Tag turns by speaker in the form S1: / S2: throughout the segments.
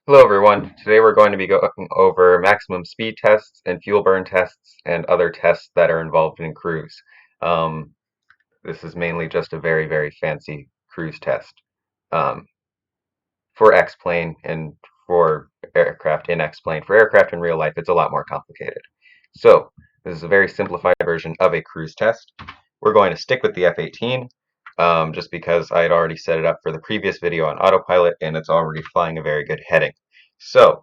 S1: Hello everyone. Today we're going to be going over maximum speed tests and fuel burn tests and other tests that are involved in cruise. Um, this is mainly just a very fancy cruise test for X-Plane and for aircraft in X-Plane. For aircraft in real life, it's a lot more complicated. So this is a very simplified version of a cruise test. We're going to stick with the F-18 just because I had already set it up for the previous video on autopilot and it's already flying a very good heading. So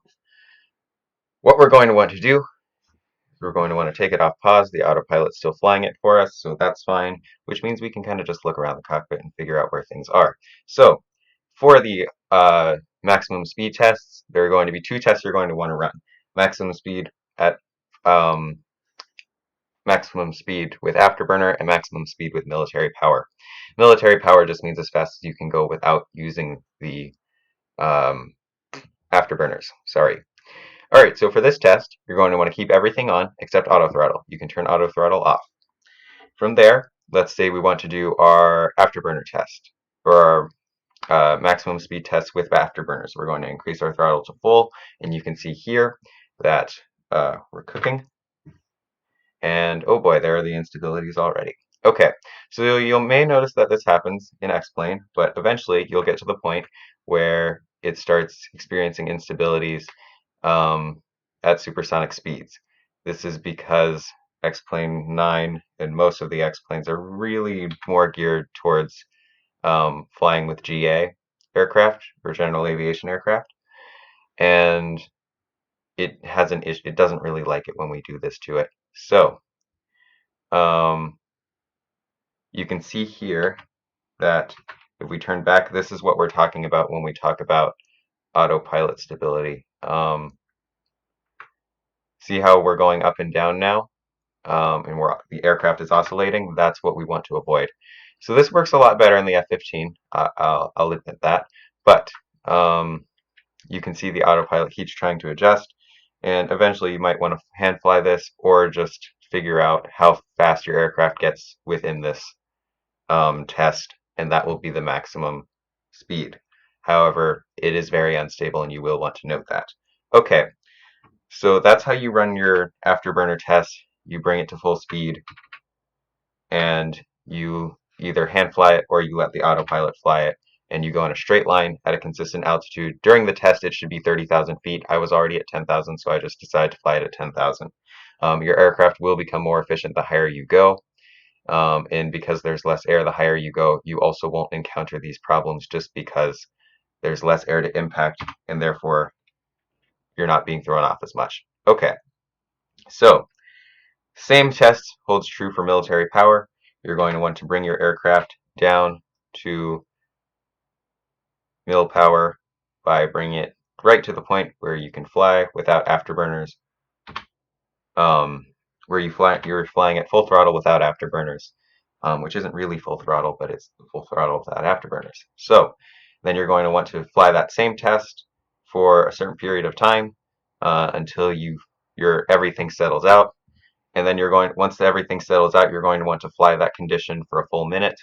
S1: what we're going to want to do, we're going to want to take it off pause. The autopilot's still flying it for us, so that's fine, which means we can kind of just look around the cockpit and figure out where things are. So for the maximum speed tests, there are going to be two tests you're going to want to run. Maximum speed at maximum speed with afterburner and maximum speed with military power. Military power just means as fast as you can go without using the afterburners. Sorry. Alright, so for this test, you're going to want to keep everything on except auto throttle. You can turn auto throttle off. From there, let's say we want to do our afterburner test, or our maximum speed test with afterburners. We're going to increase our throttle to full, and you can see here that we're cooking. And oh boy, there are the instabilities already. Okay, so you may notice that this happens in X-Plane, but eventually you'll get to the point where it starts experiencing instabilities at supersonic speeds. This is because X-Plane 9 and most of the X-Planes are really more geared towards flying with GA aircraft, or general aviation aircraft, and it has an issue. It doesn't really like it when we do this to it. So you can see here that if we turn back, this is what we're talking about when we talk about autopilot stability. See how we're going up and down now, and the aircraft is oscillating? That's what we want to avoid. So this works a lot better in the F-15. I'll admit that, but you can see the autopilot keeps trying to adjust, and eventually you might want to hand fly this or just figure out how fast your aircraft gets within this test, and that will be the maximum speed. However, it is very unstable and you will want to note that. Okay, so that's how you run your afterburner test. You bring it to full speed and you either hand fly it or you let the autopilot fly it, and you go in a straight line at a consistent altitude. During the test, it should be 30,000 feet. I was already at 10,000, so I just decided to fly it at 10,000. Your aircraft will become more efficient the higher you go. And because there's less air the higher you go, you also won't encounter these problems just because there's less air to impact, and therefore you're not being thrown off as much. Okay, so same test holds true for military power. You're going to want to bring your aircraft down to mil power by bringing it right to the point where you can fly without afterburners, where you're flying at full throttle without afterburners, which isn't really full throttle, but it's full throttle without afterburners. So then you're going to want to fly that same test for a certain period of time until your everything settles out. And then once everything settles out, you're going to want to fly that condition for a full minute.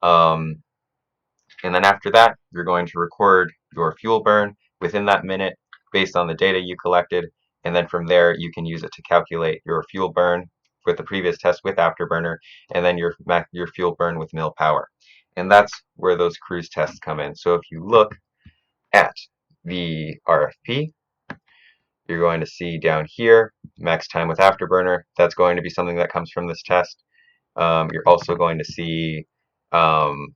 S1: And then after that, you're going to record your fuel burn within that minute based on the data you collected. And then from there, you can use it to calculate your fuel burn with the previous test with afterburner, and then your fuel burn with mil power. And that's where those cruise tests come in. So if you look at the RFP, you're going to see down here, max time with afterburner. That's going to be something that comes from this test. You're also going to see maximum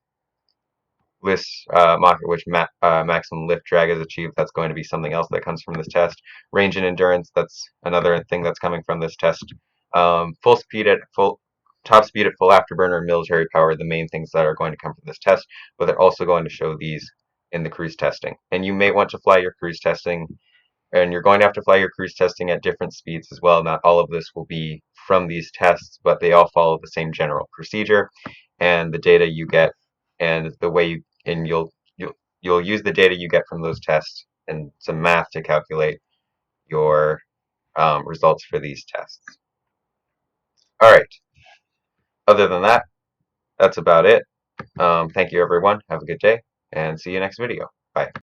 S1: lift drag is achieved. That's going to be something else that comes from this test. Range and endurance, that's another thing that's coming from this test. Top speed at full afterburner, military power, the main things that are going to come from this test, but they're also going to show these in the cruise testing. And you may want to fly your cruise testing, and you're going to have to fly your cruise testing at different speeds as well. Not all of this will be from these tests, but they all follow the same general procedure, and the data you get and the way you'll use the data you get from those tests and some math to calculate your results for these tests. All right. Other than that, that's about it. Thank you, everyone. Have a good day, and see you next video. Bye.